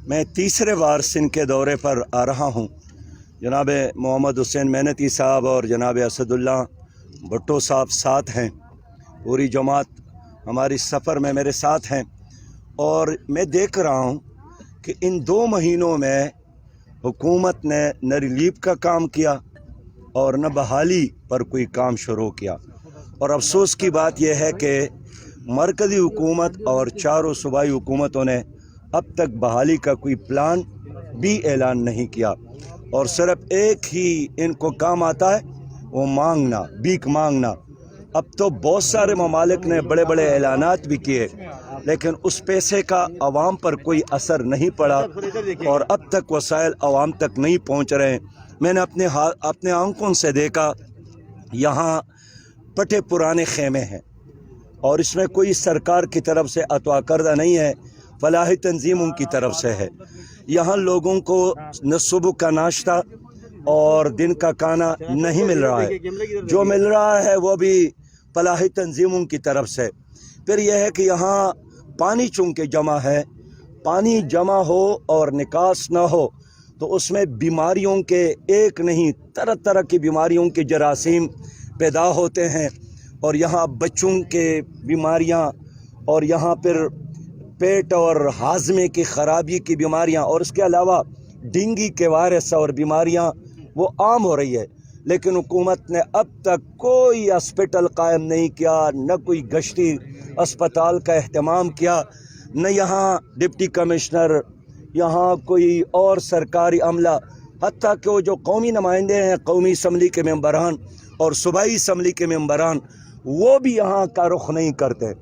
میں تیسرے بار سندھ کے دورے پر آ رہا ہوں۔ جناب محمد حسین محنتی صاحب اور جناب اسد اللہ بھٹو صاحب ساتھ ہیں، پوری جماعت ہماری سفر میں میرے ساتھ ہیں، اور میں دیکھ رہا ہوں کہ ان 2 مہینوں میں حکومت نے نہ ریلیف کا کام کیا اور نہ بحالی پر کوئی کام شروع کیا، اور افسوس کی بات یہ ہے کہ مرکزی حکومت اور چاروں صوبائی حکومتوں نے اب تک بحالی کا کوئی پلان بھی اعلان نہیں کیا، اور صرف ایک ہی ان کو کام آتا ہے، وہ مانگنا، بھیک مانگنا۔ اب تو بہت سارے ممالک نے بڑے بڑے اعلانات بھی کیے، لیکن اس پیسے کا عوام پر کوئی اثر نہیں پڑا اور اب تک وسائل عوام تک نہیں پہنچ رہے ہیں۔ میں نے اپنے آنکھوں سے دیکھا، یہاں پٹے پرانے خیمے ہیں اور اس میں کوئی سرکار کی طرف سے عطا کردہ نہیں ہے، فلاحی تنظیموں کی طرف سے ہے۔ یہاں لوگوں کو نہ صبح کا ناشتہ اور دن کا کھانا نہیں مل رہا ہے، جو مل رہا ہے وہ بھی فلاحی تنظیموں کی طرف سے۔ پھر یہ ہے کہ یہاں پانی چونکہ جمع ہے، پانی جمع ہو اور نکاس نہ ہو تو اس میں بیماریوں کے ایک نہیں طرح طرح کی بیماریوں کے جراثیم پیدا ہوتے ہیں، اور یہاں بچوں کے بیماریاں، اور یہاں پھر پیٹ اور ہاضمے کی خرابی کی بیماریاں، اور اس کے علاوہ ڈینگی کے وائرس اور بیماریاں وہ عام ہو رہی ہے۔ لیکن حکومت نے اب تک کوئی ہاسپٹل قائم نہیں کیا، نہ کوئی گشتی اسپتال کا اہتمام کیا، نہ یہاں ڈپٹی کمشنر، یہاں کوئی اور سرکاری عملہ، حتیٰ کہ وہ جو قومی نمائندے ہیں، قومی اسمبلی کے ممبران اور صوبائی اسمبلی کے ممبران، وہ بھی یہاں کا رخ نہیں کرتے۔